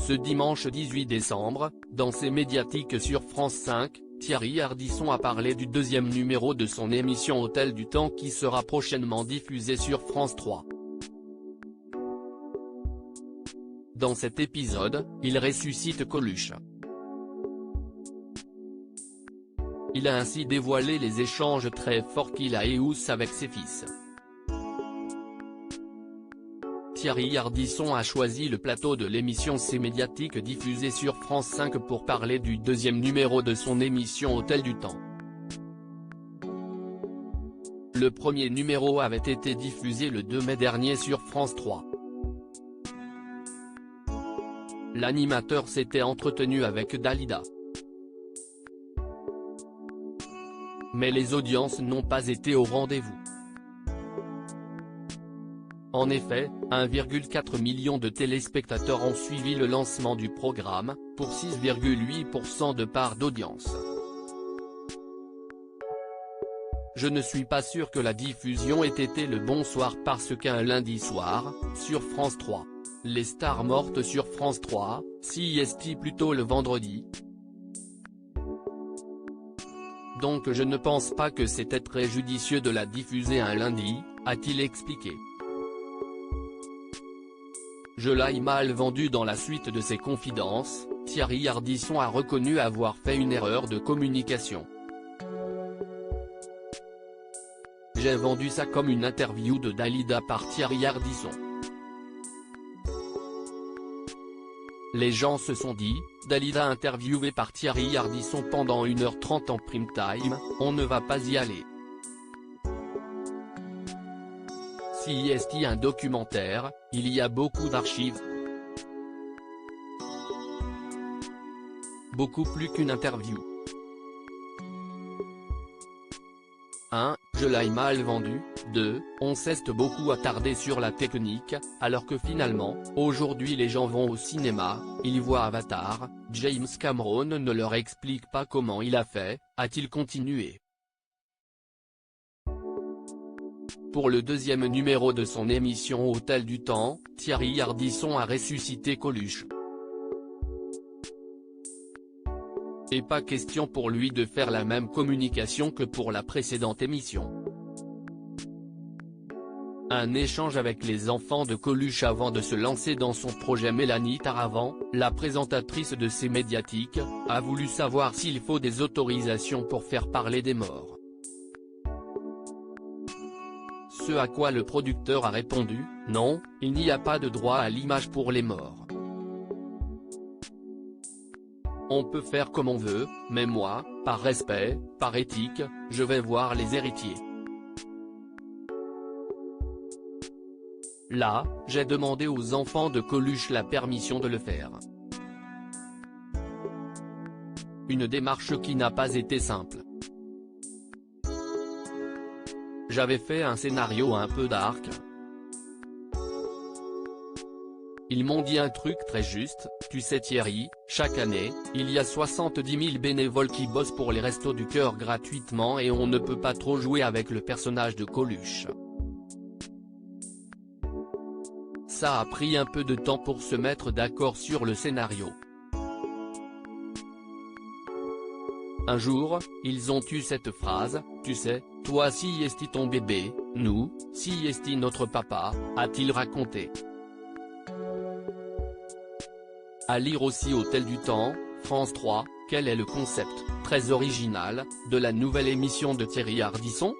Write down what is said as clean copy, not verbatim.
Ce dimanche 18 décembre, dans ses médiatiques sur France 5, Thierry Ardisson a parlé du deuxième numéro de son émission Hôtel du Temps qui sera prochainement diffusé sur France 3. Dans cet épisode, il ressuscite Coluche. Il a ainsi dévoilé les échanges très forts qu'il a eu avec ses fils. Thierry Ardisson a choisi le plateau de l'émission C'est Médiatique diffusée sur France 5 pour parler du deuxième numéro de son émission Hôtel du Temps. Le premier numéro avait été diffusé le 2 mai dernier sur France 3. L'animateur s'était entretenu avec Dalida. Mais les audiences n'ont pas été au rendez-vous. En effet, 1,4 million de téléspectateurs ont suivi le lancement du programme, pour 6,8% de part d'audience. Je ne suis pas sûr que la diffusion ait été le bon soir parce qu'un lundi soir, sur France 3. Les stars mortes sur France 3, CIST plutôt le vendredi. Donc je ne pense pas que c'était très judicieux de la diffuser un lundi, a-t-il expliqué. Je l'ai mal vendu. Dans la suite de ses confidences, Thierry Ardisson a reconnu avoir fait une erreur de communication. J'ai vendu ça comme une interview de Dalida par Thierry Ardisson. Les gens se sont dit, Dalida interviewée par Thierry Ardisson pendant 1h30 en prime time, on ne va pas y aller. CIST un documentaire, il y a beaucoup d'archives. Beaucoup plus qu'une interview. 1. Je l'ai mal vendu. 2. On s'est beaucoup attardé sur la technique, alors que finalement, aujourd'hui les gens vont au cinéma, ils voient Avatar, James Cameron ne leur explique pas comment il a fait, a-t-il continué. Pour le deuxième numéro de son émission Hôtel du Temps, Thierry Ardisson a ressuscité Coluche. Et pas question pour lui de faire la même communication que pour la précédente émission. Un échange avec les enfants de Coluche avant de se lancer dans son projet. Mélanie Taravant, la présentatrice de C'est Médiatique, a voulu savoir s'il faut des autorisations pour faire parler des morts. Ce à quoi le producteur a répondu, non, il n'y a pas de droit à l'image pour les morts. On peut faire comme on veut, mais moi, par respect, par éthique, je vais voir les héritiers. Là, j'ai demandé aux enfants de Coluche la permission de le faire. Une démarche qui n'a pas été simple. J'avais fait un scénario un peu dark. Ils m'ont dit un truc très juste, tu sais Thierry, chaque année, il y a 70 000 bénévoles qui bossent pour les Restos du Cœur gratuitement et on ne peut pas trop jouer avec le personnage de Coluche. Ça a pris un peu de temps pour se mettre d'accord sur le scénario. Un jour, ils ont eu cette phrase, tu sais, toi CIST ton bébé, nous, CIST notre papa, a-t-il raconté. À lire aussi Hôtel du Temps, France 3, quel est le concept, très original, de la nouvelle émission de Thierry Ardisson ?